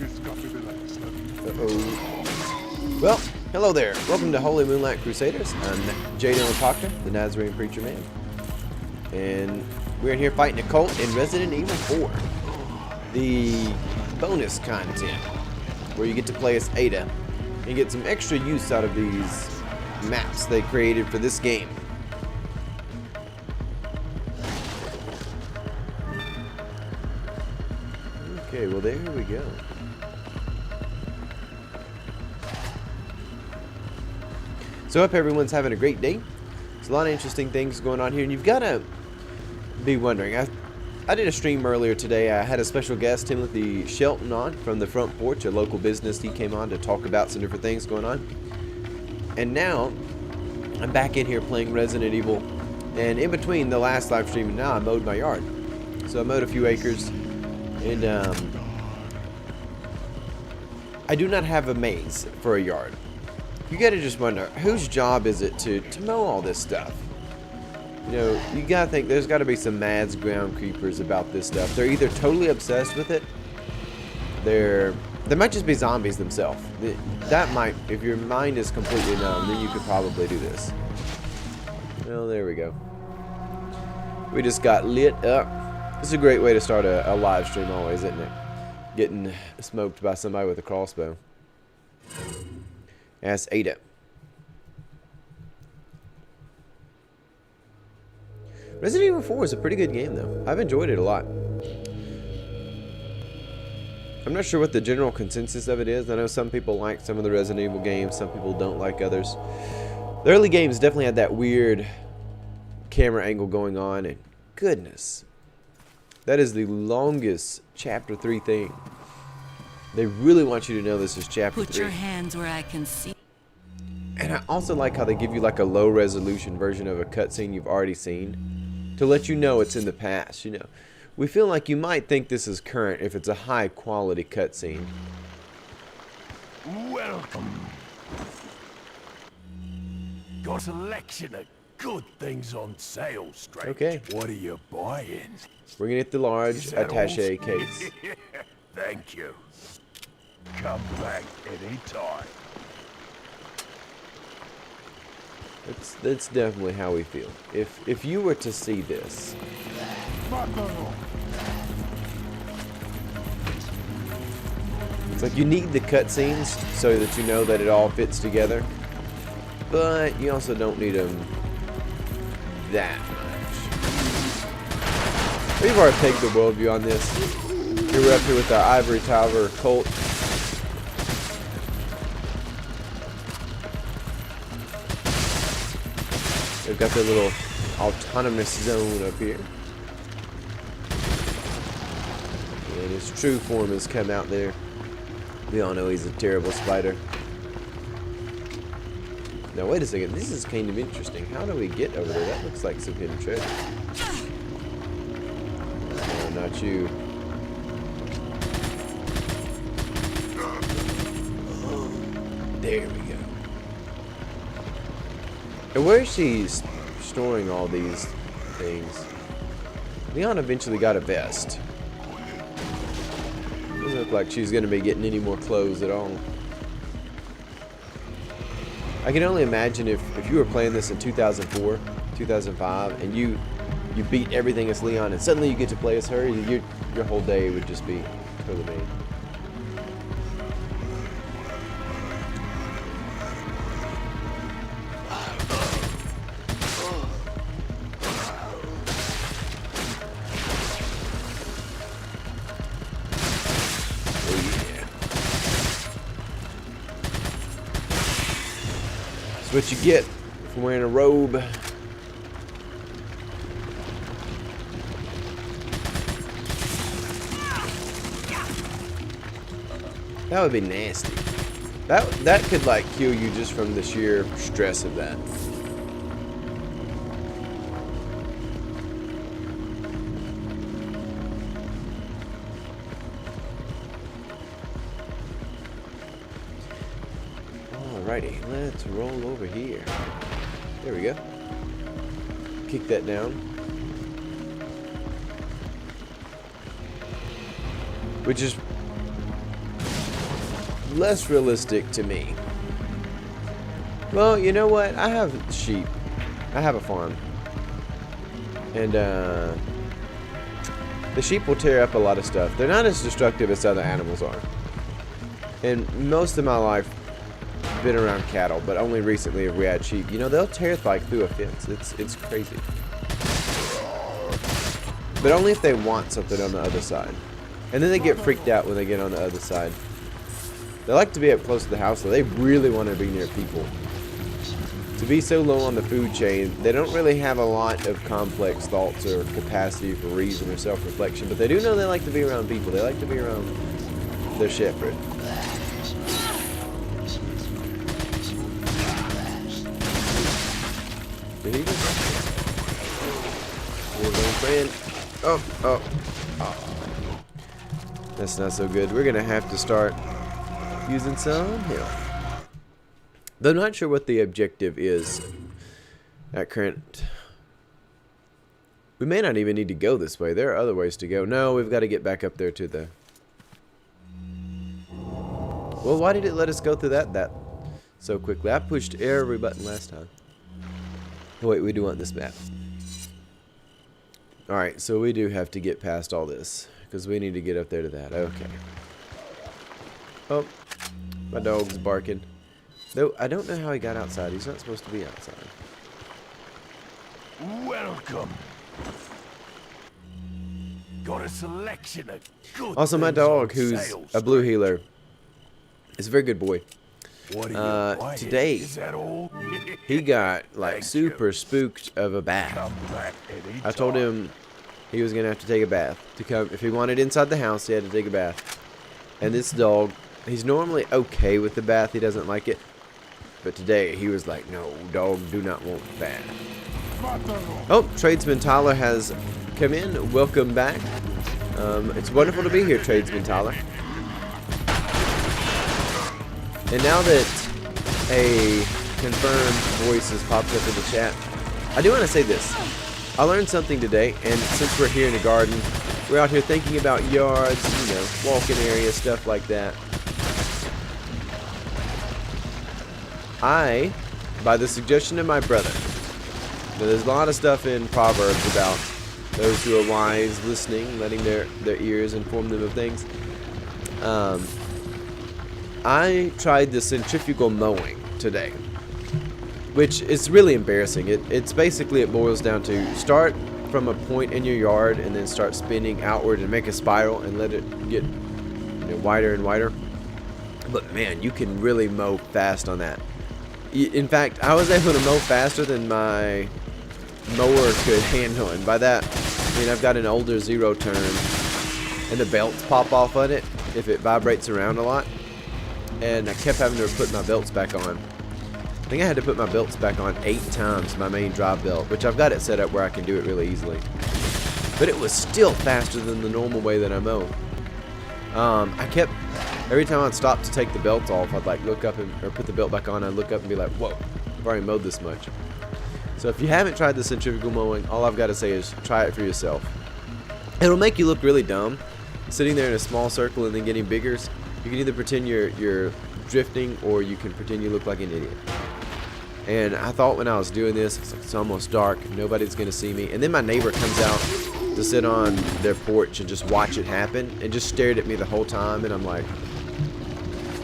Uh-oh. Well, hello there. Welcome to Holy Moonlight Crusaders. I'm Jaden Lepaka, the Nazarene Preacher Man. And we're in here fighting a cult in Resident Evil 4. The bonus content, where you get to play as Ada and get some extra use out of these maps they created for this game. Okay, well there we go. So I hope everyone's having a great day. There's a lot of interesting things going on here, and you've got to be wondering. I did a stream earlier today. I had a special guest, Timothy Shelton, on from the Front Porch, a local business. He came on to talk about some different things going on. And now I'm back in here playing Resident Evil, and in between the last live stream and now, I mowed my yard. So I mowed a few acres, and I do not have a maze for a yard. You gotta just wonder, whose job is it to mow all this stuff? You know, you gotta think there's gotta be some mad ground creepers about this stuff. They're either totally obsessed with it, they might just be zombies themselves. That might, if your mind is completely numb, then you could probably do this. Well, there we go. We just got lit up. This is a great way to start a live stream always, isn't it? Getting smoked by somebody with a crossbow. As Ada. Resident Evil 4 is a pretty good game, though. I've enjoyed it a lot. I'm not sure what the general consensus of it is. I know some people like some of the Resident Evil games, some people don't like others. The early games definitely had that weird camera angle going on, and goodness, that is the longest Chapter 3 thing. They really want you to know this is Chapter 3. Put your hands where I can see. And I also like how they give you like a low resolution version of a cutscene you've already seen to let you know it's in the past, you know. We feel like you might think this is current if it's a high quality cutscene. Welcome. Got a selection of good things on sale, stranger. Okay. What are you buying? We're gonna get the large Is that attaché all? case. Thank you. Come back anytime. That's definitely how we feel. If you were to see this, it's like you need the cutscenes so that you know that it all fits together, but you also don't need them that much. We've already pegged the worldview on this. Here we're up here with our Ivory Tower cult. They've got their little autonomous zone up here. And his true form has come out there. We all know he's a terrible spider. Now wait a second, this is kind of interesting. How do we get over there? That looks like some hidden treasure. No, not you. There we go. And where is she storing all these things? Leon eventually got a vest. Doesn't look like she's going to be getting any more clothes at all. I can only imagine if you were playing this in 2004, 2005, and you beat everything as Leon, and suddenly you get to play as her, your whole day would just be totally made. That's what you get from wearing a robe. That would be nasty. That could like kill you just from the sheer stress of that. Alrighty, let's roll over here. There we go. Kick that down. Which is less realistic to me. Well, you know what? I have sheep. I have a farm. And the sheep will tear up a lot of stuff. They're not as destructive as other animals are. And most of my life, I've been around cattle, but only recently have we had sheep. You know, they'll tear like through a fence. It's crazy. But only if they want something on the other side. And then they get freaked out when they get on the other side. They like to be up close to the house, so they really want to be near people. To be so low on the food chain, they don't really have a lot of complex thoughts or capacity for reason or self-reflection, but they do know they like to be around people. They like to be around their shepherd. Did he just... Here's my friend. Oh. That's not so good. We're going to have to start using some health. Though I'm not sure what the objective is at current. We may not even need to go this way. There are other ways to go. No, we've got to get back up there to the... Well, why did it let us go through that so quickly? I pushed every button last time. Oh, wait, we do want this map. Alright, so we do have to get past all this. Because we need to get up there to that. Okay. Oh, my dog's barking. Though, I don't know how he got outside. He's not supposed to be outside. Welcome. Got a selection of good Also, my things dog, on who's sale, a blue stranger. healer, is a very good boy. What are you buying? Today, Is that all? he got, like, Thank super you. spooked of a bath. Come back any I told time. him he was going to have to take a bath. To come, if he wanted inside the house, he had to take a bath. And this dog, he's normally okay with the bath. He doesn't like it. But today, he was like, no, dog, do not want the bath. Oh, Tradesman Tyler has come in. Welcome back. It's wonderful to be here, Tradesman Tyler. And now that a confirmed voice has popped up in the chat, I do want to say this. I learned something today, and since we're here in the garden, we're out here thinking about yards, you know, walking areas, stuff like that. I, by the suggestion of my brother, now there's a lot of stuff in Proverbs about those who are wise listening, letting their ears inform them of things. I tried the centrifugal mowing today, which is really embarrassing. It's basically, it boils down to start from a point in your yard and then start spinning outward and make a spiral and let it get, you know, wider and wider. But man, you can really mow fast on that. In fact, I was able to mow faster than my mower could handle, and by that, I mean I've got an older zero turn, and the belts pop off on it if it vibrates around a lot, and I kept having to put my belts back on. I think I had to put my belts back on 8 times, my main drive belt, which I've got it set up where I can do it really easily. But it was still faster than the normal way that I mow. I kept, every time I'd stop to take the belt off, I'd like look up or put the belt back on, I'd look up and be like, whoa, I've already mowed this much. So if you haven't tried the centrifugal mowing, all I've got to say is try it for yourself. It'll make you look really dumb, sitting there in a small circle and then getting bigger. You can either pretend you're drifting, or you can pretend you look like an idiot. And I thought when I was doing this, it's almost dark, nobody's going to see me. And then my neighbor comes out to sit on their porch and just watch it happen, and just stared at me the whole time, and I'm like,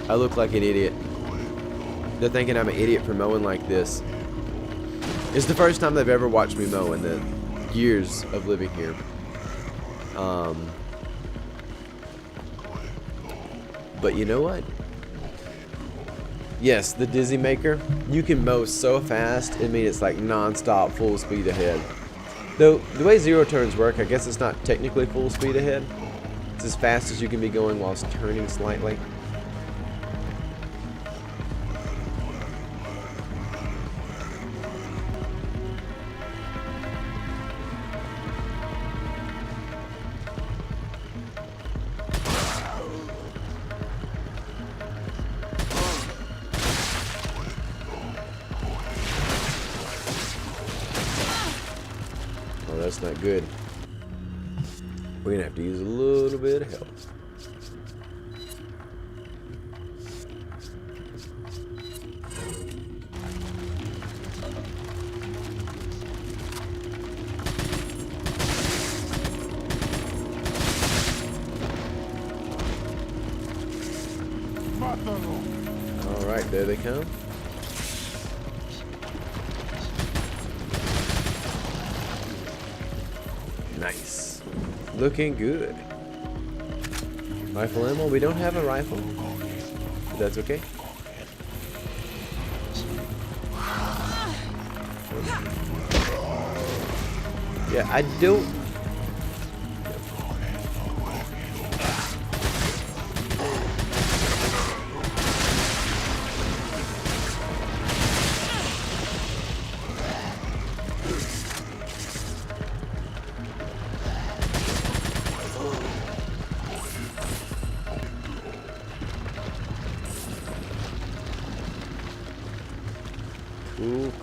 I look like an idiot. They're thinking I'm an idiot for mowing like this. It's the first time they've ever watched me mow in the years of living here. But you know what? Yes, the Dizzy Maker. You can mow so fast, I mean it's like non-stop, full speed ahead. Though, the way zero turns work, I guess it's not technically full speed ahead. It's as fast as you can be going whilst turning slightly. Oh, that's not good. We're gonna have to use a little bit of help. Alright, there they come. Nice. Looking good. Rifle ammo. We don't have a rifle. But that's okay. Yeah, I don't...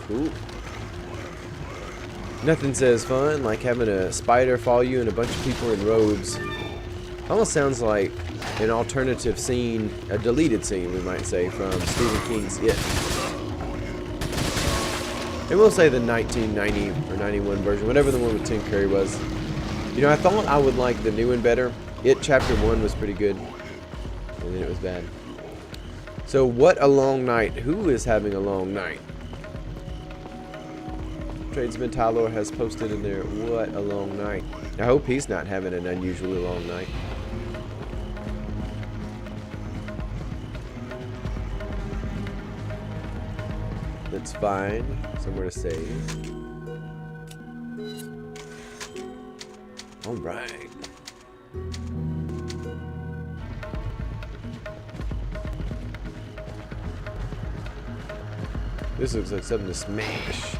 Cool. Nothing says fun like having a spider follow you and a bunch of people in robes. Almost sounds like an alternative scene, a deleted scene, we might say, from Stephen King's It. And we'll say the 1990 or 91 version, whatever the one with Tim Curry was. You know, I thought I would like the new one better. It Chapter 1 was pretty good, and then it was bad. So, what a long night. Who is having a long night? Tradesman Tyler has posted in there, what a long night. I hope he's not having an unusually long night. Let's find somewhere to save. Alright. This looks like something to smash.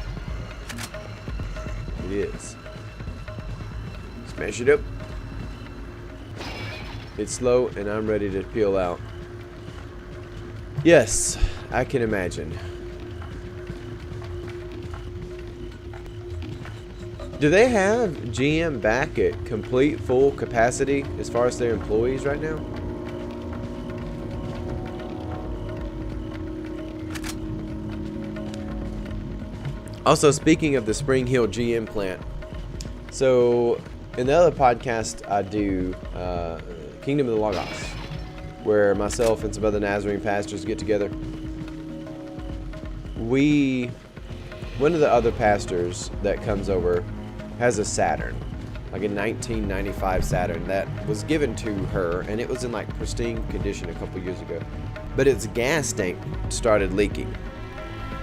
It is. Smash it up. It's slow and I'm ready to peel out. Yes, I can imagine. Do they have GM back at complete full capacity as far as their employees right now? Also, speaking of the Spring Hill GM plant, so in the other podcast I do, Kingdom of the Logos, where myself and some other Nazarene pastors get together. One of the other pastors that comes over has a Saturn, like a 1995 Saturn that was given to her, and it was in like pristine condition a couple years ago, but its gas tank started leaking.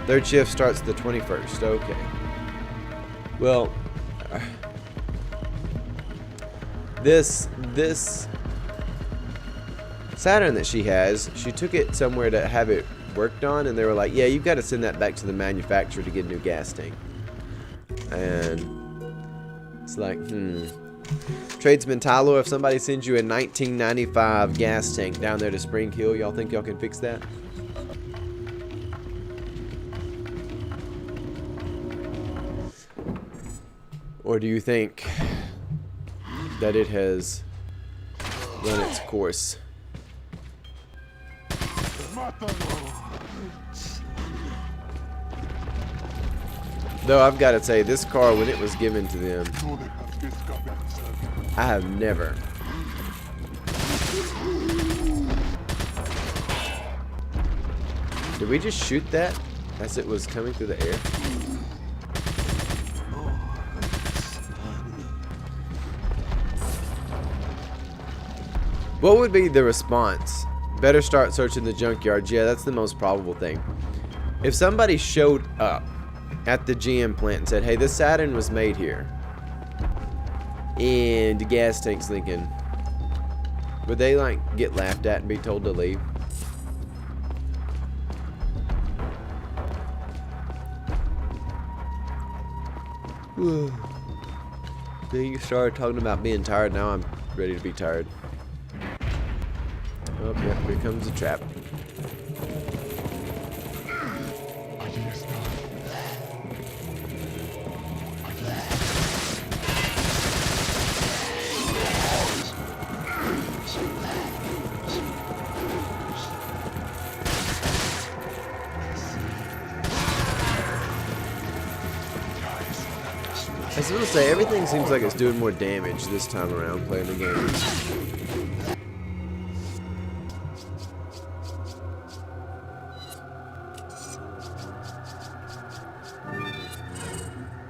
Third shift starts the 21st. Okay. Well, this Saturn that she has, she took it somewhere to have it worked on, and they were like, yeah, you've got to send that back to the manufacturer to get a new gas tank. And it's like, Tradesman Tyler, if somebody sends you a 1995 gas tank down there to Spring Hill, y'all think y'all can fix that? Or do you think that it has run its course? Though I've got to say, this car, when it was given to them, I have never. Did we just shoot that as it was coming through the air? What would be the response? Better start searching the junkyards. Yeah, that's the most probable thing. If somebody showed up at the GM plant and said, hey, this Saturn was made here, and the gas tank's leaking, would they like get laughed at and be told to leave? Then you started talking about being tired. Now I'm ready to be tired. Oh, yeah, here comes the trap. I was going to say, everything seems like it's doing more damage this time around playing the game.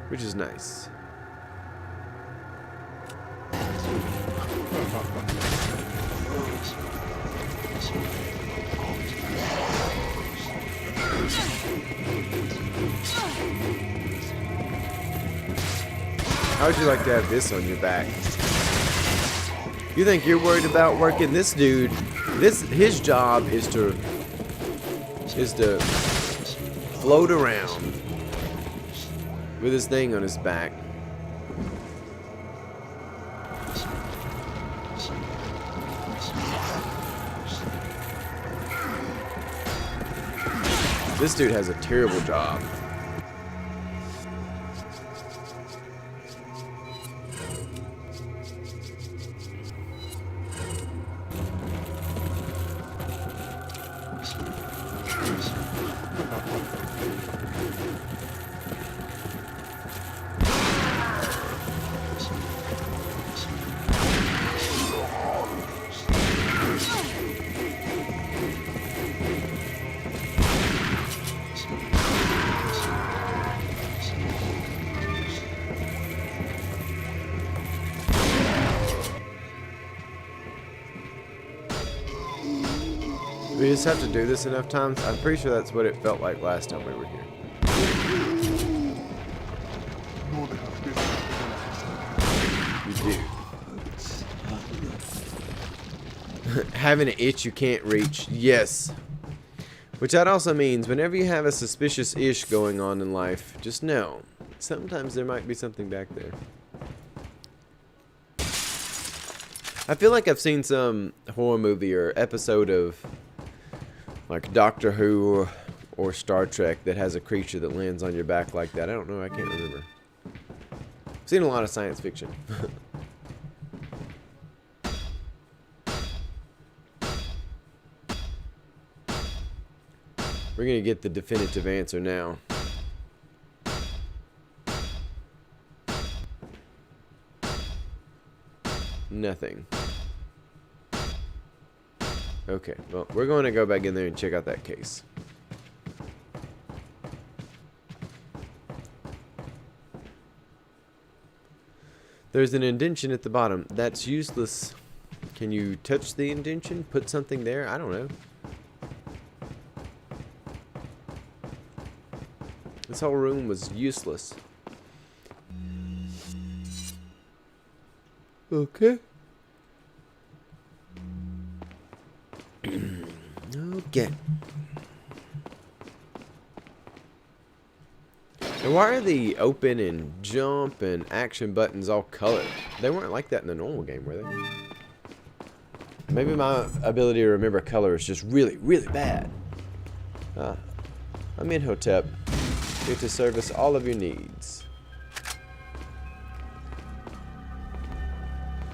which is nice. How would you like to have this on your back? You think you're worried about working this dude? His job is to float around with his thing on his back. This dude has a terrible job. We just have to do this enough times. I'm pretty sure that's what it felt like last time we were here. You do. Having an itch you can't reach. Yes. Which that also means whenever you have a suspicious ish going on in life, just know, sometimes there might be something back there. I feel like I've seen some horror movie or episode of like Doctor Who or Star Trek that has a creature that lands on your back like that. I don't know. I can't remember. I've seen a lot of science fiction. We're going to get the definitive answer now. Nothing. Okay, well, we're going to go back in there and check out that case. There's an indentation at the bottom. That's useless. Can you touch the indentation? Put something there? I don't know. This whole room was useless. Okay. Okay. And why are the open and jump and action buttons all colored? They weren't like that in the normal game, were they? Maybe my ability to remember color is just really, really bad. I'm in Hotep, here to service all of your needs.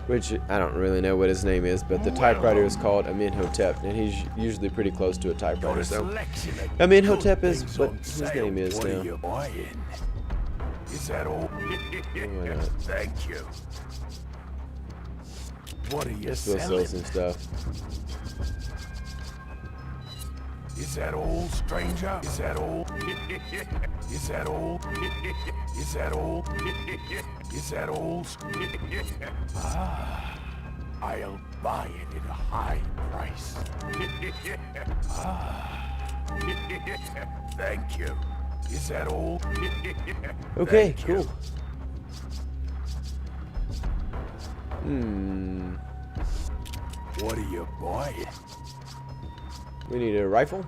Which, I don't really know what his name is, but the typewriter is called Amenhotep, and he's usually pretty close to a typewriter, so Amenhotep is what his name is now. Is that all? Thank you. What are you We'll sell some stuff. Is that all, stranger? Is that all? Is that all? Is that all? Is that all? Ah, I'll buy it at a high price. Thank you. Is that all? Okay, Thank cool. You. What are you buying? We need a rifle.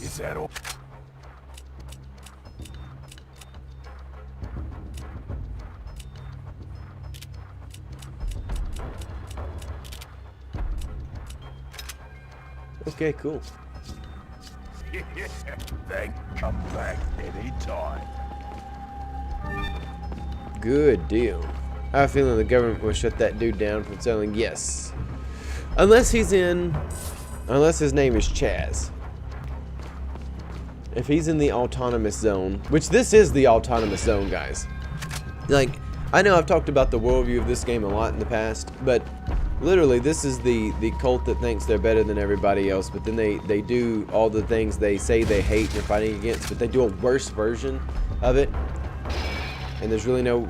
Is that all? Okay, cool. Come back anytime. Good deal. I have a feeling the government will shut that dude down from selling. Yes. Unless his name is Chaz. If he's in the autonomous zone, which this is the autonomous zone, guys. Like, I know I've talked about the worldview of this game a lot in the past, but Literally, this is the cult that thinks they're better than everybody else, but then they do all the things they say they hate and are fighting against, but they do a worse version of it. And there's really no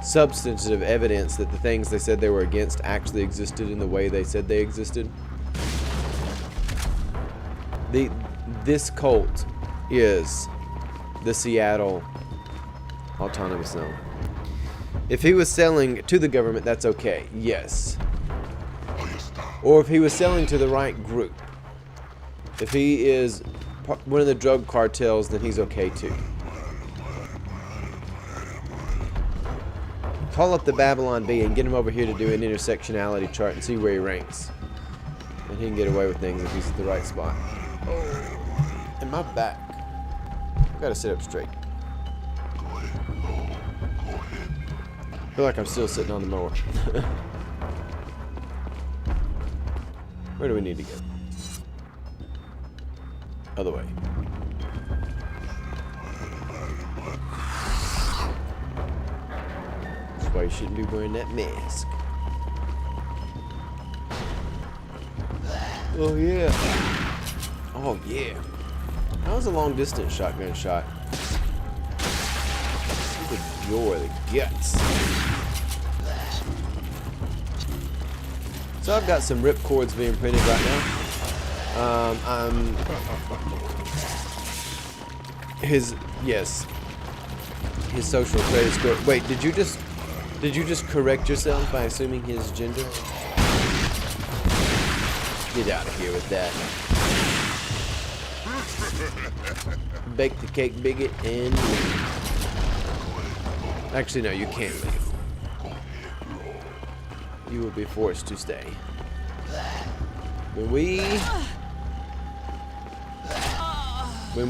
substantive evidence that the things they said they were against actually existed in the way they said they existed. This cult is the Seattle Autonomous Zone. If he was selling to the government, that's okay, yes. Or if he was selling to the right group. If he is one of the drug cartels, then he's okay too. Call up the Babylon Bee and get him over here to do an intersectionality chart and see where he ranks. And he can get away with things if he's at the right spot. Oh, and my back. I've got to sit up straight. I feel like I'm still sitting on the mower. Where do we need to go? Other way. That's why you shouldn't be wearing that mask. Oh yeah. Oh yeah. That was a long distance shotgun shot. Good joy, the guts. So I've got some rip cords being printed right now. His social credit score. Wait, did you just correct yourself by assuming his gender? Get out of here with that. Bake the cake, bigot, and leave. Actually, no, you can't leave. You will be forced to stay. When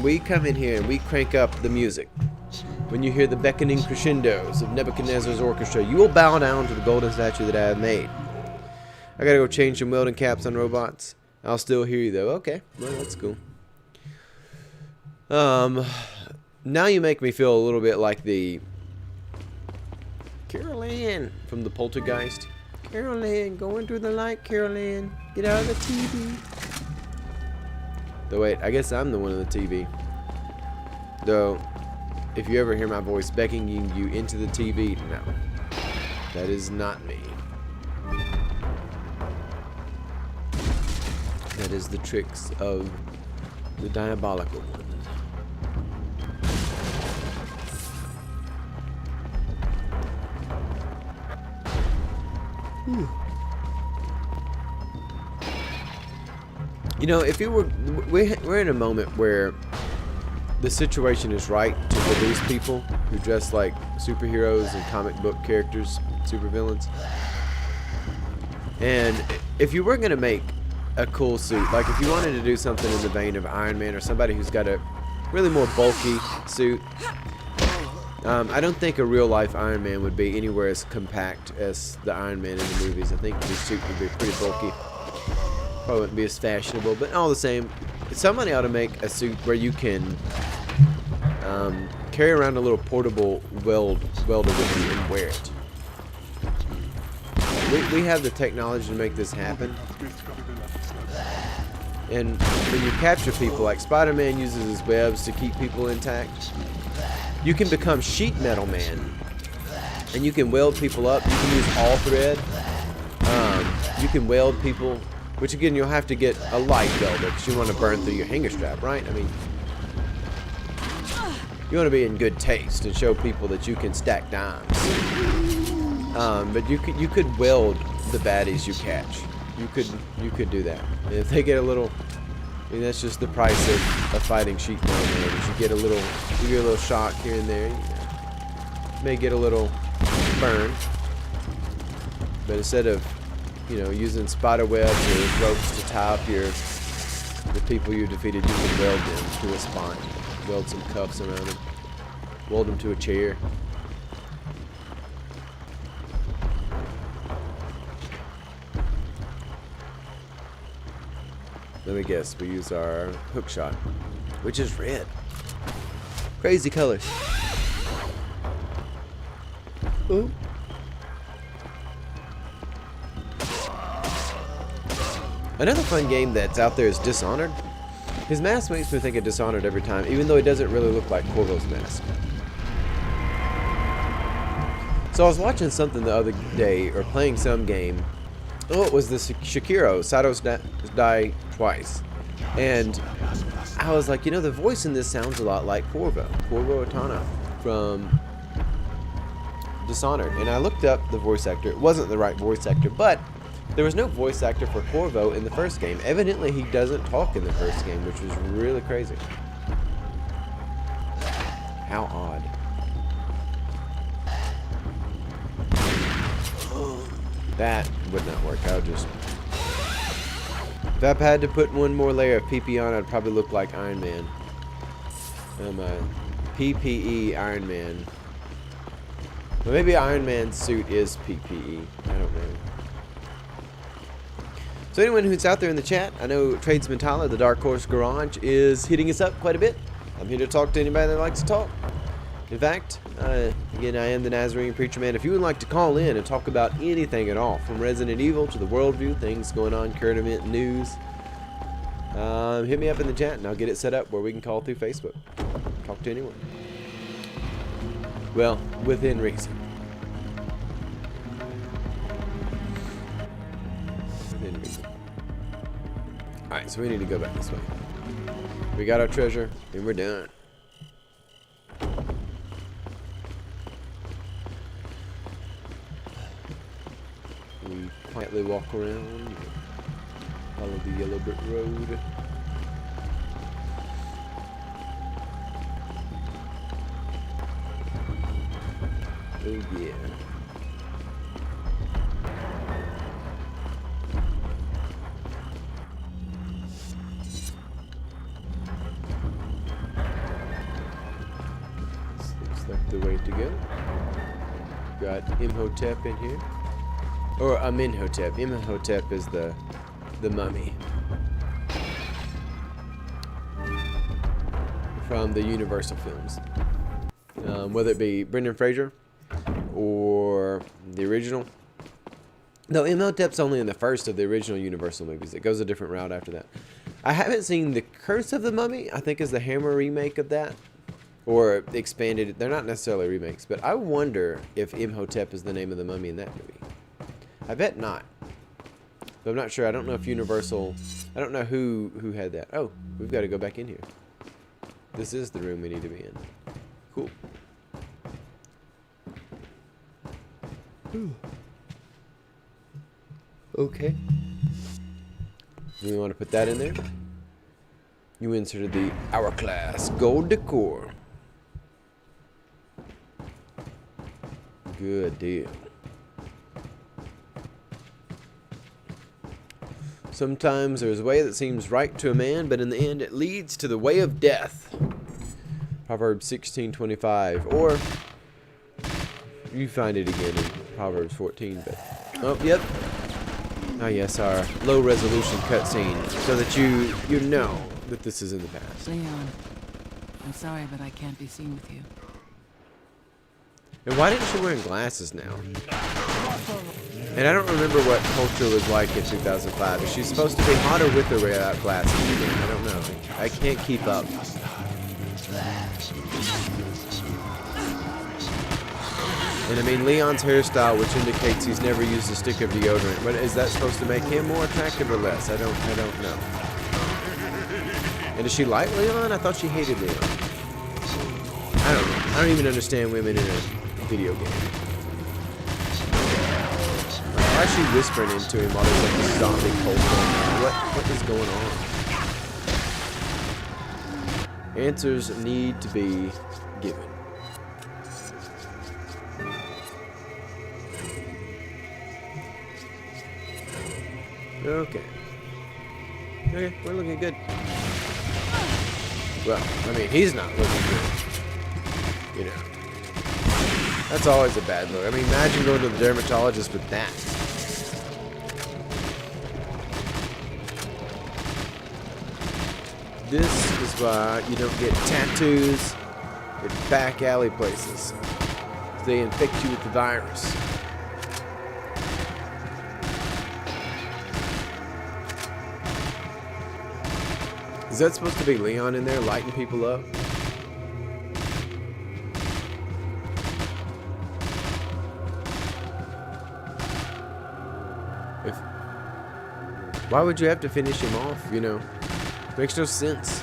we come in here and we crank up the music, when you hear the beckoning crescendos of Nebuchadnezzar's orchestra, you will bow down to the golden statue that I have made. I gotta go change some welding caps on robots. I'll still hear you though. Okay, well that's cool. Now you make me feel a little bit like the Carol Ann from the Poltergeist. Carol Ann, going through the light, Carol Ann. Get out of the TV. Though wait, I guess I'm the one on the TV. Though, if you ever hear my voice beckoning you into the TV, no. That is not me. That is the tricks of the diabolical one. You know, if you were, we're in a moment where the situation is right to produce people who dress like superheroes and comic book characters, supervillains. And if you were going to make a cool suit, like if you wanted to do something in the vein of Iron Man or somebody who's got a really more bulky suit, I don't think a real life Iron Man would be anywhere as compact as the Iron Man in the movies. I think his suit would be pretty bulky. Probably wouldn't be as fashionable, but all the same, somebody ought to make a suit where you can carry around a little portable welder with you and wear it. We have the technology to make this happen. And when you capture people, like Spider-Man uses his webs to keep people intact, you can become Sheet Metal Man. And you can weld people up. You can use all thread. You can weld people, which again, you'll have to get a light welder because you want to burn through your hanger strap, right? I mean, you want to be in good taste and show people that you can stack dimes. But you could weld the baddies you catch. You could do that. And if they get a little, I mean, that's just the price of fighting Sheet Metal Man. You get a little shock here and there. You may get a little burn, but instead of using spider webs or ropes to tie up the people you defeated, you can weld them to a spine. Weld some cuffs around them. Weld them to a chair. Let me guess, we use our hook shot, which is red. Crazy colors. Ooh. Another fun game that's out there is Dishonored. His mask makes me think of Dishonored every time, even though it doesn't really look like Corvo's mask. So I was watching something the other day, or playing some game. Oh, it was the Shakiro, Satos Die Twice. And I was like, you know, the voice in this sounds a lot like Corvo Otana from Dishonored. And I looked up the voice actor. It wasn't the right voice actor, but there was no voice actor for Corvo in the first game. Evidently, he doesn't talk in the first game, which was really crazy. How odd. That would not work. I would just... If I had to put one more layer of PP on, I'd probably look like Iron Man. PPE Iron Man. Well, maybe Iron Man's suit is PPE. I don't know. So anyone who's out there in the chat, I know Tradesman Tyler, the Dark Horse Garage, is hitting us up quite a bit. I'm here to talk to anybody that likes to talk. In fact, again, I am the Nazarene Preacher Man. If you would like to call in and talk about anything at all, from Resident Evil to the worldview, things going on, current event news, hit me up in the chat and I'll get it set up where we can call through Facebook. Talk to anyone. Well, within reason. Within reason. Alright, so we need to go back this way. We got our treasure and we're done. We quietly walk around, follow the yellow brick road. Oh yeah. This looks like the way to go. Got Imhotep in here. Or Amenhotep. Imhotep is the mummy from the Universal films. Whether it be Brendan Fraser or the original. No, Imhotep's only in the first of the original Universal movies. It goes a different route after that. I haven't seen The Curse of the Mummy. I think is the Hammer remake of that. Or expanded. They're not necessarily remakes, but I wonder if Imhotep is the name of the mummy in that movie. I bet not. But I'm not sure. I don't know if Universal... I don't know who had that. Oh, we've got to go back in here. This is the room we need to be in. Cool. Okay. We want to put that in there. You inserted the Hourglass Gold Decor. Good deal. Sometimes there's a way that seems right to a man, but in the end it leads to the way of death. Proverbs 16:25, or you find it again in Proverbs 14. But oh, yep. Ah, yes, our low-resolution cutscene, so that you know that this is in the past. Leon, I'm sorry, but I can't be seen with you. And why didn't she wear glasses now? And I don't remember what culture was like in 2005. Is she supposed to be hotter with or without glasses again? I don't know. I can't keep up. And I mean, Leon's hairstyle, which indicates he's never used a stick of deodorant. But is that supposed to make him more attractive or less? I don't know. And does she like Leon? I thought she hated Leon. I don't know. I don't even understand women in a video game. Why is she whispering into him while there's like this zombie cult going on? What is going on? Answers need to be given. Okay. Okay, we're looking good. Well, I mean, he's not looking good. You know. That's always a bad look. I mean, imagine going to the dermatologist with that. This is why you don't get tattoos at back alley places. They infect you with the virus. that supposed to be Leon in there lighting people up? Why would you have to finish him off, you know? Makes no sense.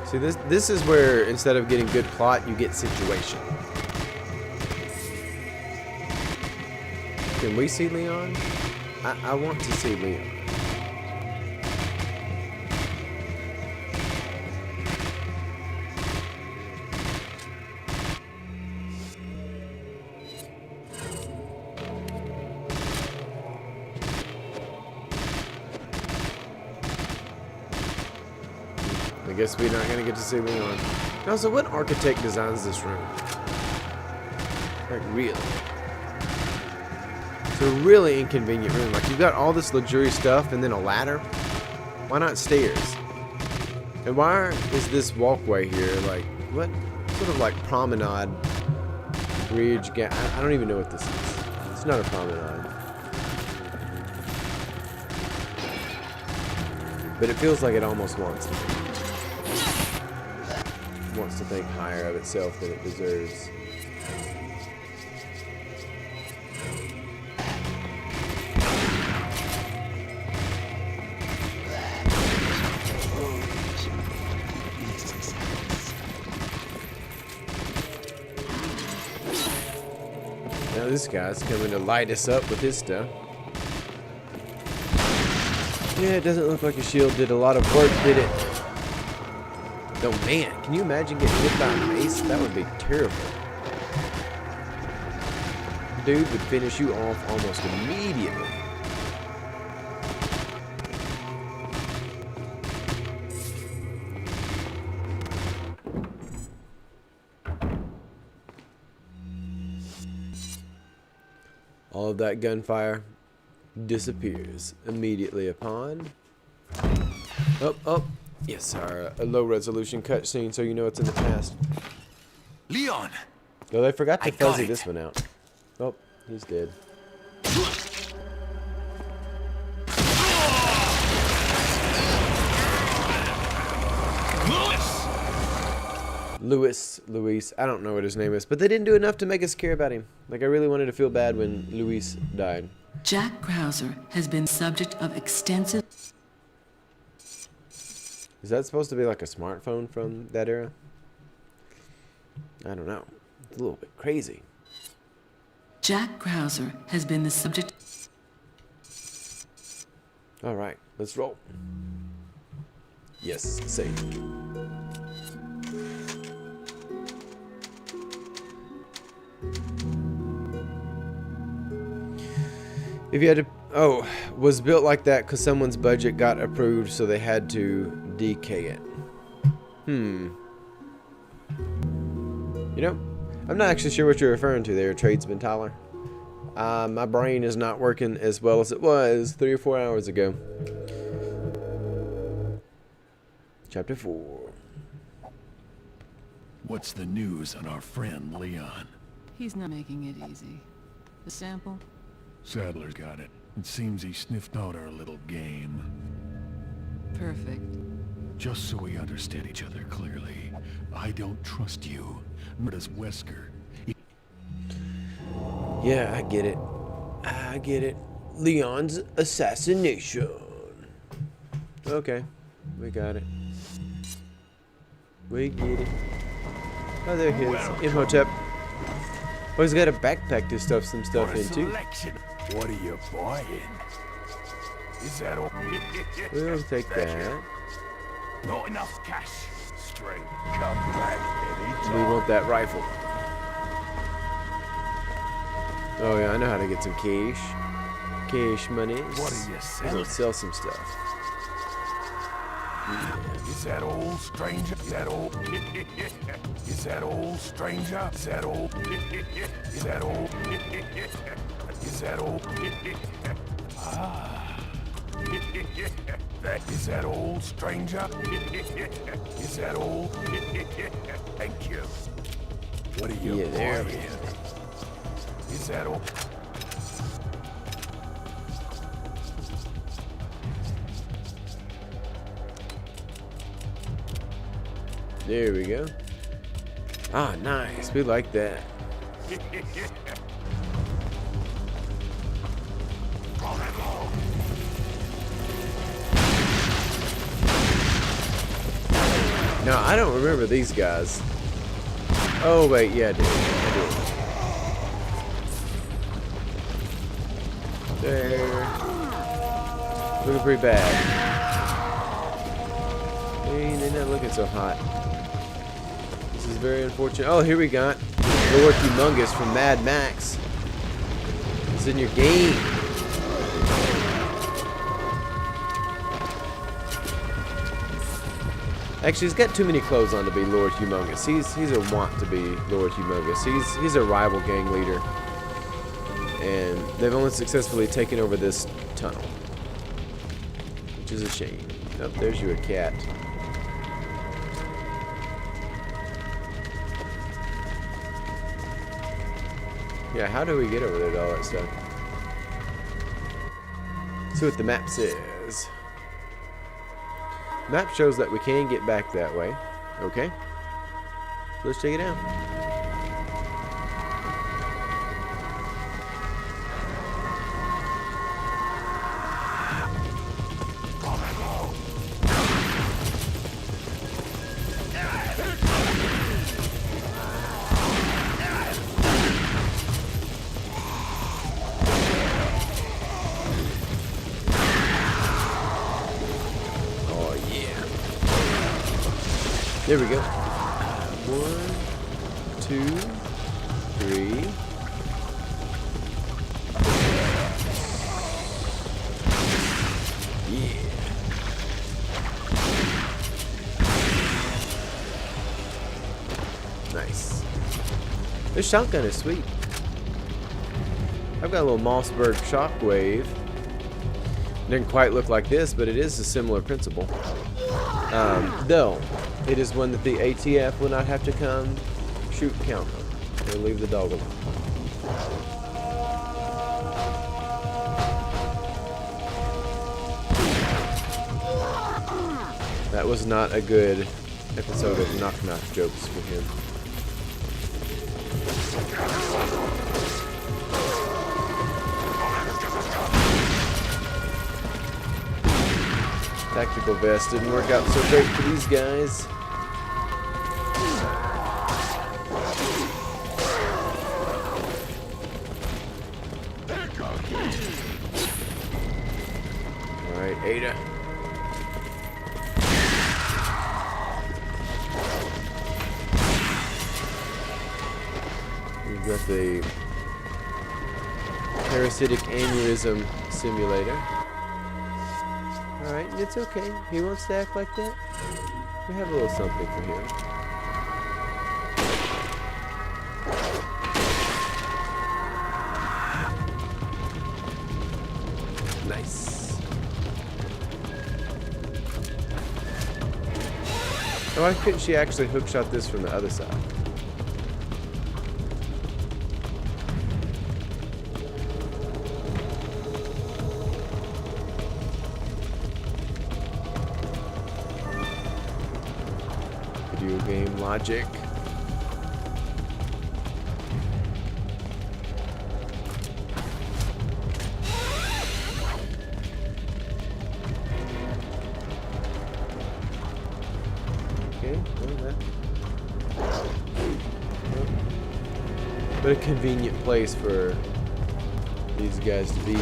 See, this is where instead of getting good plot, you get situation. Can we see Leon? I want to see Leon. I guess we're not gonna get to see Leon. Now, so what architect designs this room? Like, really? It's a really inconvenient room. Like, you've got all this luxurious stuff and then a ladder. Why not stairs? And why is this walkway here? Like, what sort of like promenade bridge? I don't even know what this is. It's not a promenade. But it feels like it almost wants to. Wants to think higher of itself than it deserves. Now this guy's coming to light us up with his stuff. Yeah, it doesn't look like a shield did a lot of work, did it? Oh man, can you imagine getting hit by a mace? That would be terrible. Dude would finish you off almost immediately. All of that gunfire disappears immediately upon. Oh. Yes, a low-resolution cutscene, so you know it's in the past. Leon! Oh, they forgot to I got fuzzy it. this one out. Oh, he's dead. Luis, I don't know what his name is, but they didn't do enough to make us care about him. Like, I really wanted to feel bad when Luis died. Jack Krauser has been subject of extensive... Is that supposed to be like a smartphone from that era? I don't know. It's a little bit crazy. Jack Krauser has been the subject... Alright, let's roll. Yes, save. If you had to... Oh, was built like that because someone's budget got approved, so they had to decay it. You know, I'm not actually sure what you're referring to there, Tradesman Tyler. My brain is not working as well as it was 3 or 4 hours ago. Chapter 4. What's the news on our friend Leon? He's not making it easy. The sample? Sadler's got it. It seems he sniffed out our little game. Perfect. Just so we understand each other clearly, I don't trust you, nor does Wesker. Yeah, I get it. I get it. Leon's assassination. Okay, we got it. We get it. Oh, there he is. Imhotep. Oh, he's got a backpack to stuff some stuff For a into. selection. What are you buying? Is that all? We'll take that. Not enough cash. Straight. Come back We anytime. want that rifle. Oh yeah, I know how to get some cash. Cash money. What are you We'll selling? sell some stuff. Is that all, stranger? Is that all? Is that all, stranger? Is that all? Is that all? Is that all? Ah. Is that all, stranger? Is that all? Thank you. What are you Yeah, there buying? Is that all? There we go. Ah, nice. We like that. Now, I don't remember these guys. Oh, wait. Yeah, I do. There. Looking pretty bad. Hey, they're not looking so hot. This is very unfortunate. Oh, here we got Lord Humongous from Mad Max. It's in your game. Actually, he's got too many clothes on to be Lord Humongous. He's a want to be Lord Humongous. He's a rival gang leader. And they've only successfully taken over this tunnel. Which is a shame. Oh, there's you a cat. Yeah, how do we get over there to all that stuff? See what the map says. Map shows that we can get back that way. Okay. Let's check it out. There we go. 1, 2, 3. Yeah. Nice. This shotgun is sweet. I've got a little Mossberg shockwave. Doesn't quite look like this, but it is a similar principle. Though, it is one that the ATF will not have to come shoot count on. They'll leave the dog alone. That was not a good episode of knock knock jokes for him. Tactical vest didn't work out so great for these guys. Alright, Ada. We've got the parasitic aneurysm simulator. Alright, it's okay. He wants to act like that. We have a little something for him. Nice. Oh, why couldn't she actually hookshot this from the other side? Video game logic. Okay, well that. But a convenient place for these guys to be.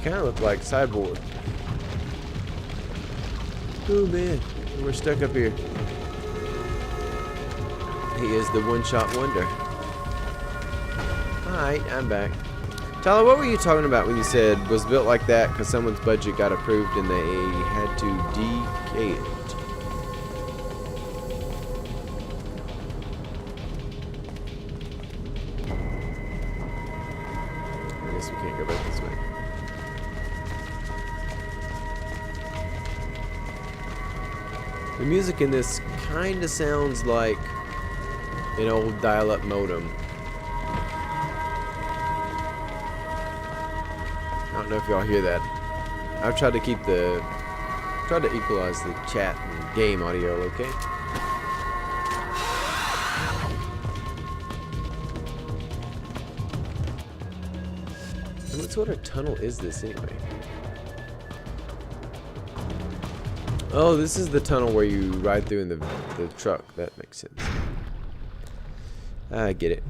Kind of look like Cyborg. Oh man, we're stuck up here. He is the one-shot wonder. Alright, I'm back. Tyler, what were you talking about when you said was built like that because someone's budget got approved and they had to decay it? I guess we can't go back this way. The music in this kind of sounds like an old dial-up modem. I don't know if y'all hear that. I've tried to equalize the chat and game audio, okay? And what sort of tunnel is this anyway? Oh, this is the tunnel where you ride through in the truck. That makes sense. I get it.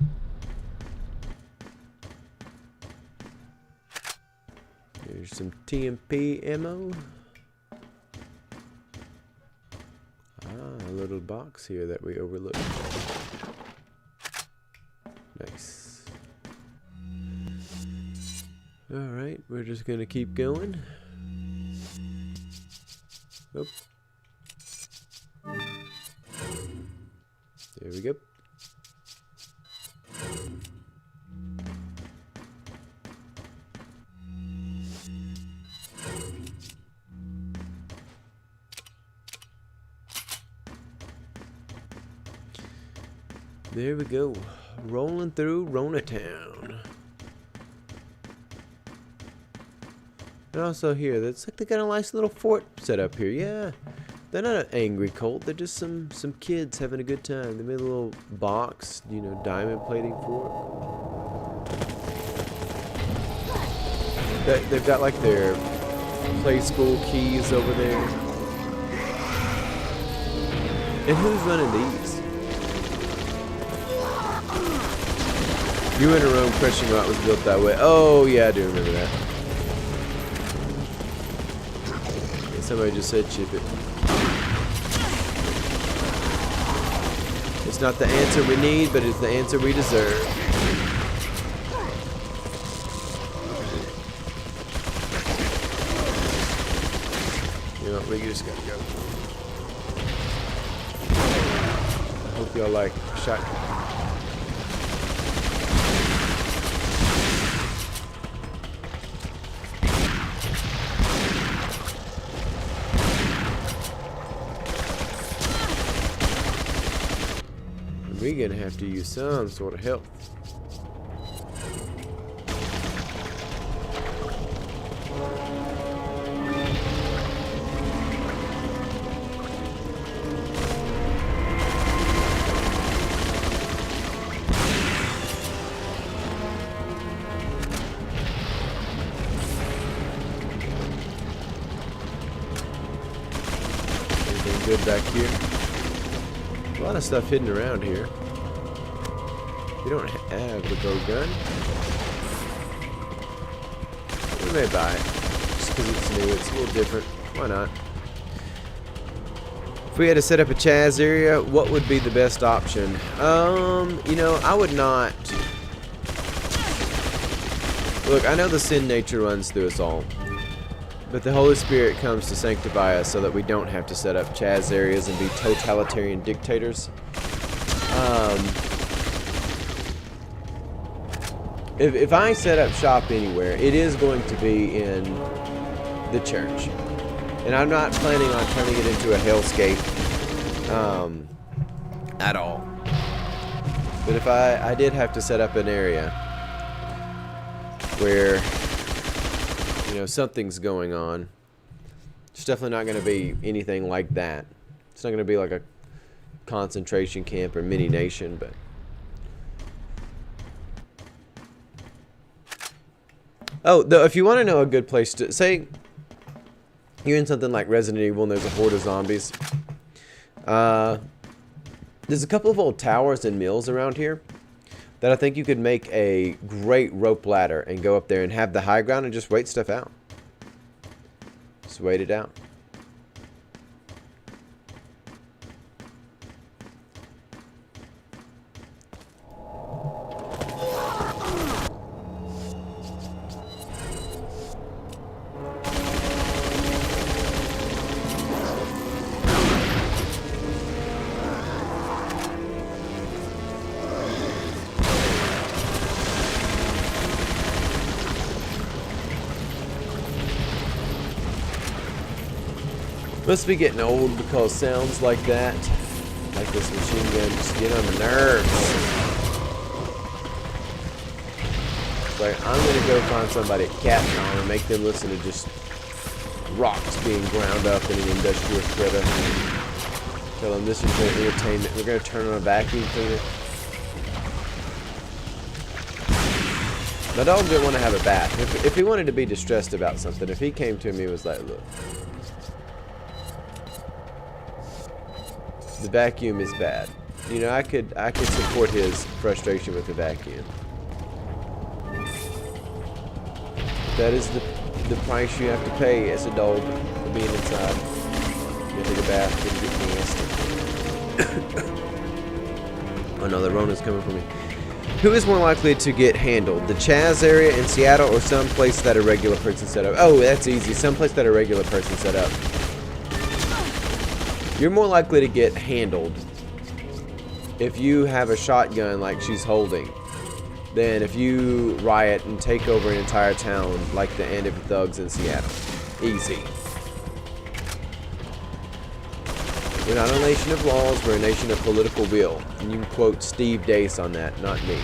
There's some TMP ammo. A little box here that we overlooked. Nice. Alright, we're just gonna keep going. Oop. There we go. There we go. Rolling through Ronatown. And also here, that's like they got a nice little fort set up here. Yeah, they're not an angry cult. They're just some kids having a good time. They made a little box, you know, diamond plating fort. They've got like their play school keys over there. And who's running these? You in a Rome crushing rock was built that way. Oh yeah, I do remember that. Somebody just said chip it. It's not the answer we need, but it's the answer we deserve. You know what, we just gotta go. I hope y'all like shotgun. We're gonna have to use some sort of help. Anything good back here? A lot of stuff hidden around here. We don't have the bow gun. We may buy it. Just because it's new, it's a little different. Why not? If we had to set up a Chaz area, what would be the best option? You know, I would not... Look, I know the sin nature runs through us all. But the Holy Spirit comes to sanctify us so that we don't have to set up Chaz areas and be totalitarian dictators. If I set up shop anywhere, it is going to be in the church. And I'm not planning on turning it into a hellscape at all. But if I did have to set up an area where, you know, something's going on, it's definitely not going to be anything like that. It's not going to be like a concentration camp or mini nation, but... Oh, if you want to know a good place to... Say, you're in something like Resident Evil and there's a horde of zombies. There's a couple of old towers and mills around here that I think you could make a great rope ladder and go up there and have the high ground and just wait stuff out. Just wait it out. Must be getting old because sounds like that, like this machine gun, just get on the nerves. It's like, I'm gonna go find somebody at Capcom and make them listen to just rocks being ground up in an industrial shredder. Tell them this is their entertainment. We're gonna turn on a vacuum cleaner. My dog didn't want to have a bath. If he wanted to be distressed about something, if he came to me and was like, look, the vacuum is bad. You know, I could support his frustration with the vacuum. That is the price you have to pay as a dog for being inside. You take a bath, and get nasty. Oh no, the Rona's coming for me. Who is more likely to get handled? The Chaz area in Seattle or some place that a regular person set up? Oh, that's easy. Some place that a regular person set up. You're more likely to get handled if you have a shotgun like she's holding than if you riot and take over an entire town like the end of thugs in Seattle. Easy. We're not a nation of laws, we're a nation of political will. And you can quote Steve Dace on that, not me.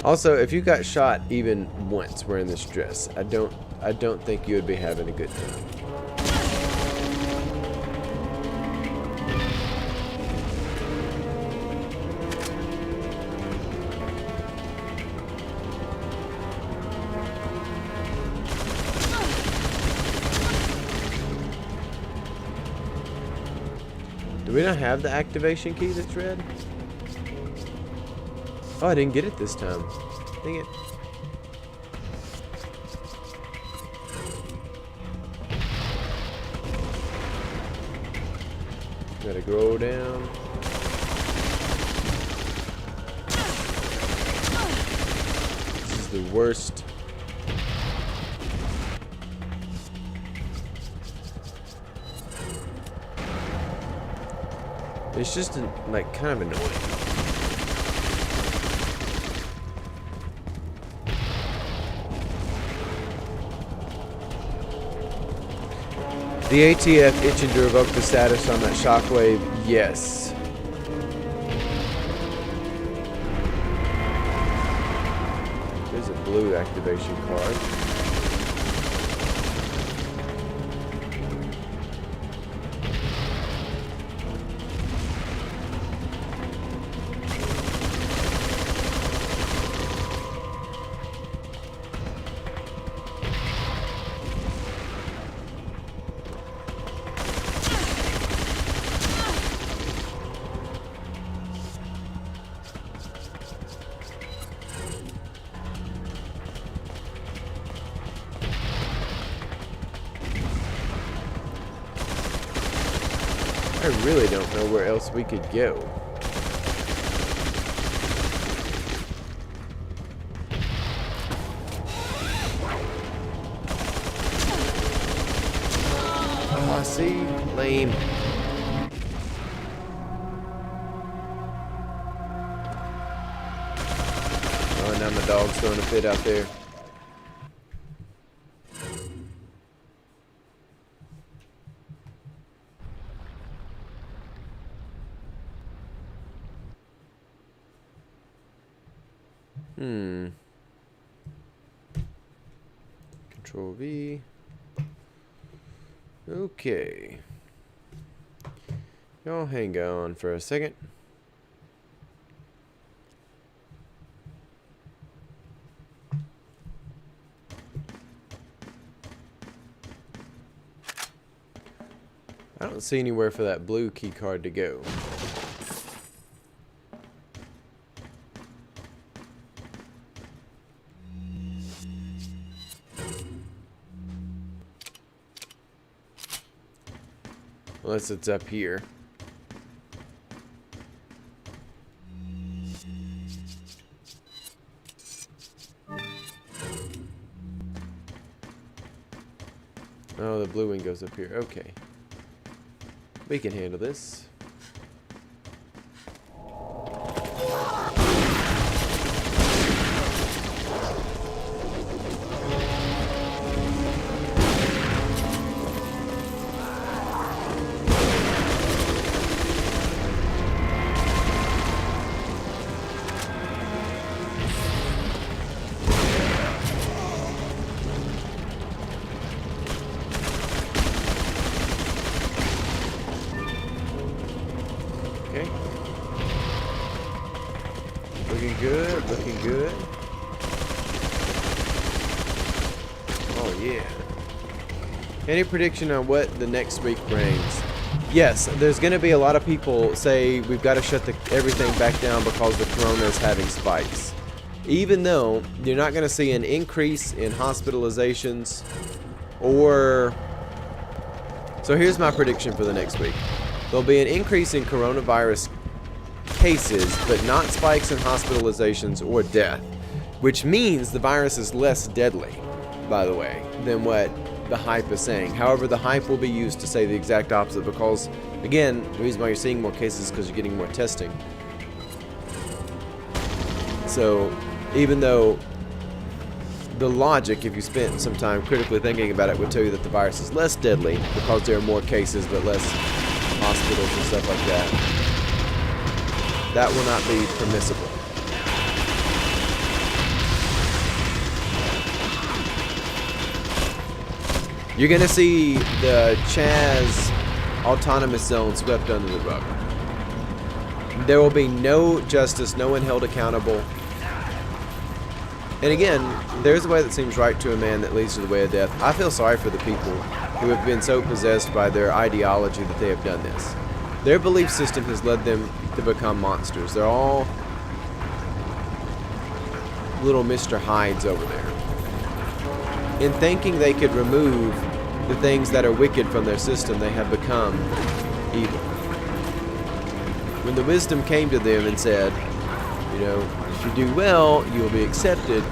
Also, if you got shot even once wearing this dress, I don't think you would be having a good time. Do we not have the activation key that's red? Oh, I didn't get it this time. Dang it. Gotta go down. This is the worst. It's just like kind of annoying. The ATF itching to revoke the status on that shockwave, yes. There's a blue activation card. I really don't know where else we could go. Oh, I see. Lame. Oh, now my dog's throwing a fit out there. Control V. Okay. Y'all hang on for a second. I don't see anywhere for that blue key card to go. Unless it's up here. Oh, the blue one goes up here. Okay. We can handle this. Okay. Looking good, looking good. Oh yeah. Any prediction on what the next week brings? Yes, there's going to be a lot of people say we've got to shut everything back down because the corona is having spikes. Even though you're not going to see an increase in hospitalizations or... So here's my prediction for the next week. There'll be an increase in coronavirus cases, but not spikes in hospitalizations or death, which means the virus is less deadly, by the way, than what the hype is saying. However, the hype will be used to say the exact opposite because, again, the reason why you're seeing more cases is because you're getting more testing. So, even though the logic, if you spent some time critically thinking about it, would tell you that the virus is less deadly because there are more cases but less hospitals and stuff like that, that will not be permissible. You're going to see the Chaz autonomous zone swept under the rug. There will be no justice, no one held accountable. And again, there's a way that seems right to a man that leads to the way of death. I feel sorry for the people who have been so possessed by their ideology that they have done this. Their belief system has led them to become monsters. They're all little Mr. Hydes over there. In thinking they could remove the things that are wicked from their system, they have become evil. When the wisdom came to them and said, you know, if you do well, you will be accepted.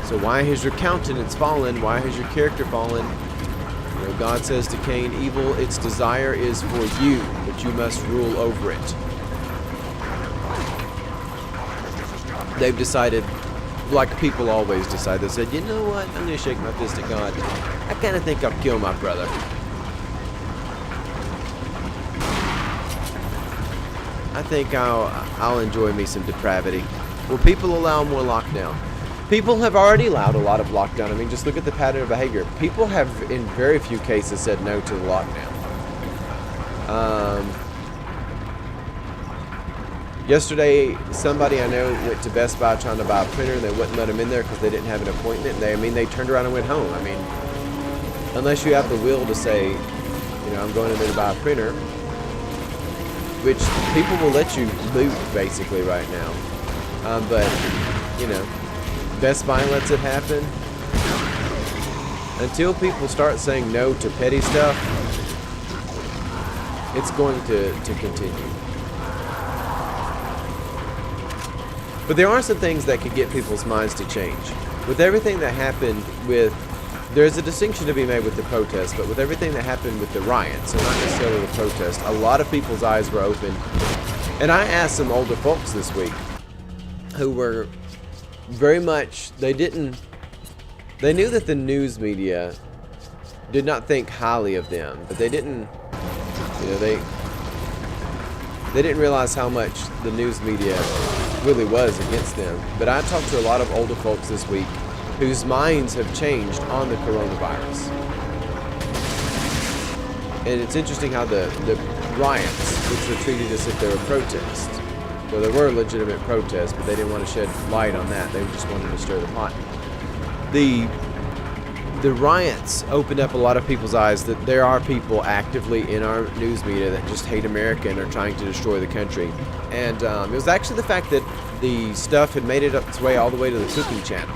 So why has your countenance fallen? Why has your character fallen? You know, God says to Cain, evil, its desire is for you, but you must rule over it. They've decided, like people always decide, they said, you know what, I'm going to shake my fist at God. I kind of think I'll kill my brother. I think I'll enjoy me some depravity. Will people allow more lockdown? People have already allowed a lot of lockdown. I mean, just look at the pattern of behavior. People have, in very few cases, said no to the lockdown. Yesterday, somebody I know went to Best Buy trying to buy a printer, and they wouldn't let them in there because they didn't have an appointment. And they turned around and went home. I mean, unless you have the will to say, you know, I'm going in there to buy a printer, which people will let you loot basically right now. But, you know, Best Buy lets it happen. Until people start saying no to petty stuff, it's going to continue. But there are some things that could get people's minds to change. With everything that happened there's a distinction to be made with the protest, but with everything that happened with the riots, and not necessarily the protest, a lot of people's eyes were open. And I asked some older folks this week who were very much, they knew that the news media did not think highly of them, but they didn't, you know, they didn't realize how much the news media really was against them. But I talked to a lot of older folks this week whose minds have changed on the coronavirus. And it's interesting how the riots, which were treated as if they were protests, well, there were legitimate protests, but they didn't want to shed light on that. They just wanted to stir the pot. The riots opened up a lot of people's eyes that there are people actively in our news media that just hate America and are trying to destroy the country. And it was actually the fact that the stuff had made its way all the way to the cooking channel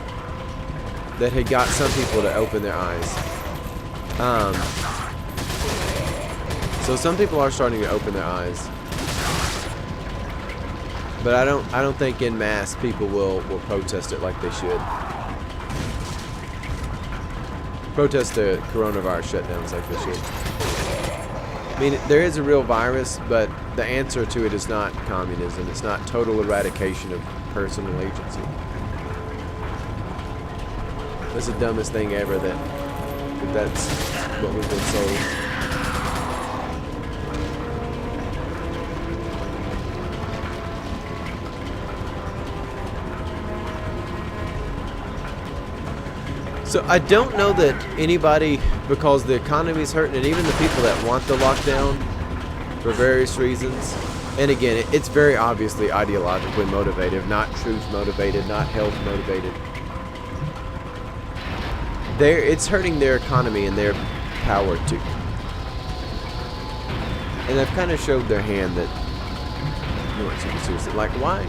that had got some people to open their eyes. So some people are starting to open their eyes. But I don't think en masse people will protest it like they should. Protest the coronavirus shutdowns like they should. I mean, there is a real virus, but the answer to it is not communism. It's not total eradication of personal agency. That's the dumbest thing ever that's what we've been sold. So I don't know that anybody, because the economy's hurting, and even the people that want the lockdown for various reasons, and again, it's very obviously ideologically motivated, not truth motivated, not health motivated. It's hurting their economy and their power too. And they've kind of showed their hand that, no, it's seriously, like, why?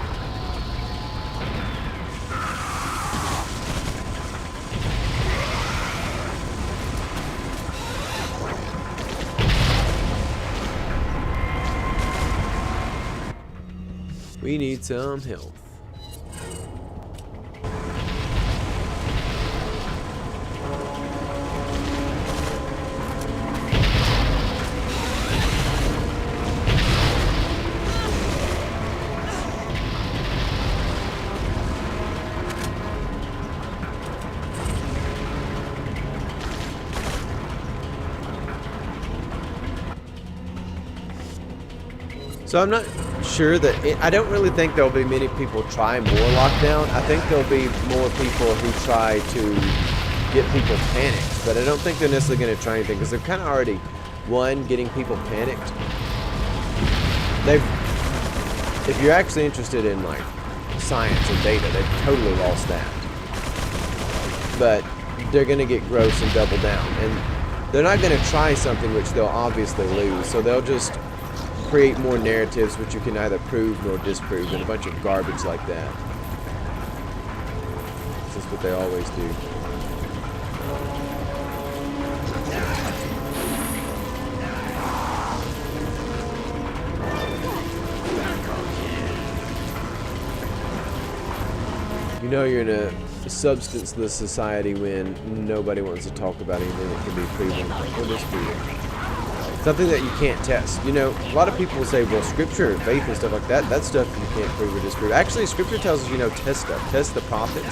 We need some health. So I'm not sure that I don't really think there'll be many people try more lockdown. I think there'll be more people who try to get people panicked, but I don't think they're necessarily going to try anything because they're kind of already, one, getting people panicked. If you're actually interested in like science and data, they've totally lost that. But they're going to get gross and double down, and they're not going to try something which they'll obviously lose, so they'll just create more narratives which you can neither prove nor disprove, and a bunch of garbage like that. This is what they always do. You know you're in a substanceless society when nobody wants to talk about anything that can be proven or disproven. Something that you can't test. You know, a lot of people will say, well, scripture and faith and stuff like that, that's stuff you can't prove or disprove. Actually, scripture tells us, you know, test stuff. Test the prophets.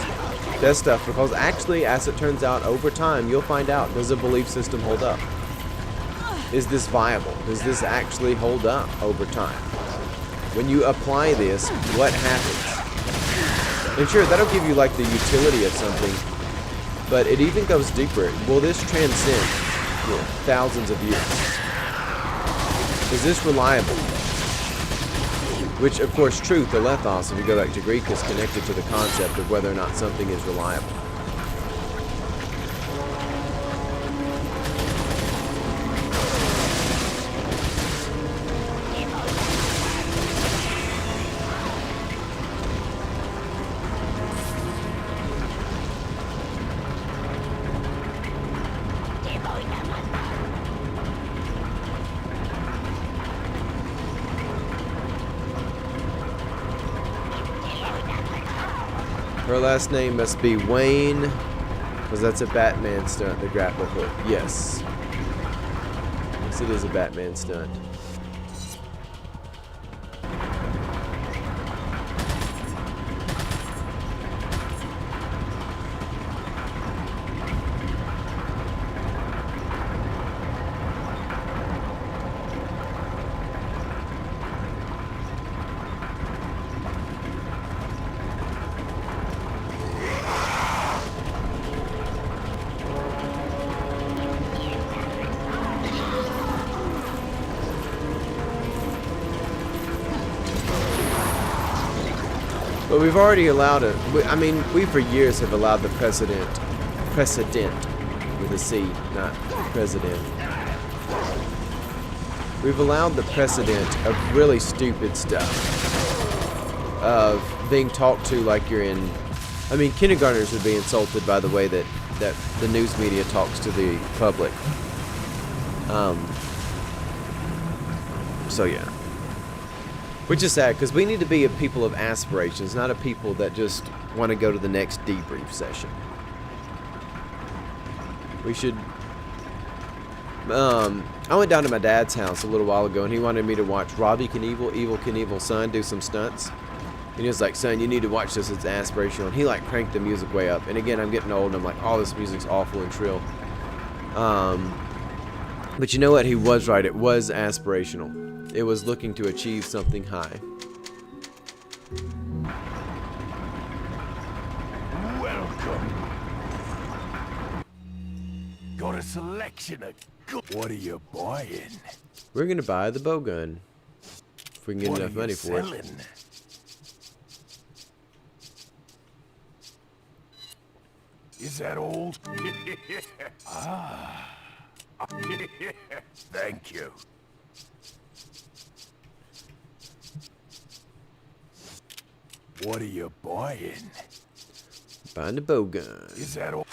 Test stuff, because actually, as it turns out, over time, you'll find out, does a belief system hold up? Is this viable? Does this actually hold up over time? When you apply this, what happens? And sure, that'll give you, like, the utility of something, but it even goes deeper. Will this transcend, you know, thousands of years? Is this reliable? Which, of course, truth, the lethos, if you go back to Greek, is connected to the concept of whether or not something is reliable. Her last name must be Wayne, because that's a Batman stunt, the grapple hook. Yes. Yes, it is a Batman stunt. But we've already allowed it. We for years have allowed the precedent with a C, not president. We've allowed the precedent of really stupid stuff, of being talked to like you're in. I mean, kindergartners would be insulted by the way that the news media talks to the public. So yeah. Which is sad, because we need to be a people of aspirations, not a people that just want to go to the next debrief session. We should I went down to my dad's house a little while ago, and he wanted me to watch Robbie Knievel, Evil Knievel's son, do some stunts. And he was like, son, you need to watch this, it's aspirational. And he like cranked the music way up. And again, I'm getting old, and I'm like, oh, this music's awful and shrill. But you know what? He was right. It was aspirational. It was looking to achieve something high. Welcome. Got a selection of good. What are you buying? We're going to buy the bow gun. If we can get What enough are you money for it. selling? Is that all? Ah. Thank you. What are you buying? Buying the bow gun. Is that all?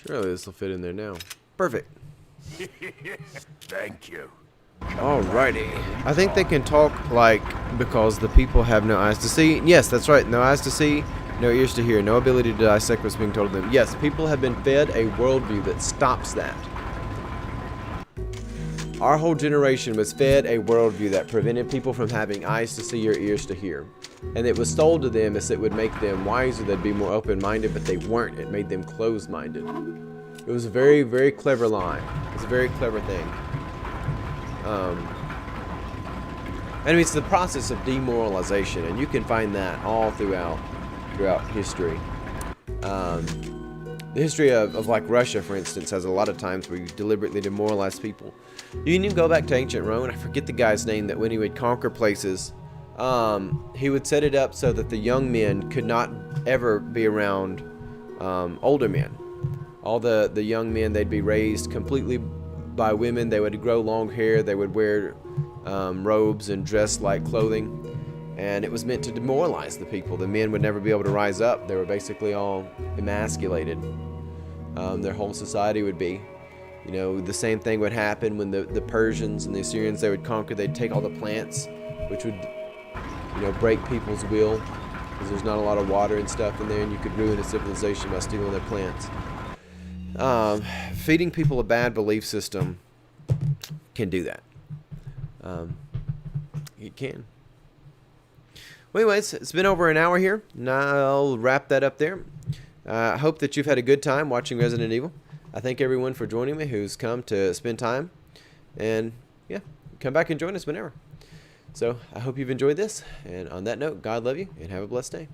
Surely this will fit in there now. Perfect. Thank you. Alrighty. I think they can talk like because the people have no eyes to see. Yes, that's right. No eyes to see, no ears to hear, no ability to dissect what's being told to them. Yes, people have been fed a worldview that stops that. Our whole generation was fed a worldview that prevented people from having eyes to see or ears to hear. And it was told to them as it would make them wiser, they'd be more open-minded, but they weren't. It made them closed-minded. It was a very, very clever lie. It was a very clever thing. I mean, it's the process of demoralization, and you can find that all throughout history. The history of like Russia, for instance, has a lot of times where you deliberately demoralize people. You can even go back to ancient Rome, and I forget the guy's name, that when he would conquer places, he would set it up so that the young men could not ever be around older men. All the young men, they'd be raised completely by women. They would grow long hair. They would wear robes and dress like clothing. And it was meant to demoralize the people. The men would never be able to rise up. They were basically all emasculated. Their whole society would be. You know, the same thing would happen when the Persians and the Assyrians, they would conquer. They'd take all the plants, which would, you know, break people's will, because there's not a lot of water and stuff in there, and you could ruin a civilization by stealing their plants. Feeding people a bad belief system can do that. It can. Well, anyways, it's been over an hour here. Now I'll wrap that up there. I hope that you've had a good time watching Resident Evil. I thank everyone for joining me who's come to spend time. And, yeah, come back and join us whenever. So, I hope you've enjoyed this. And on that note, God love you, and have a blessed day.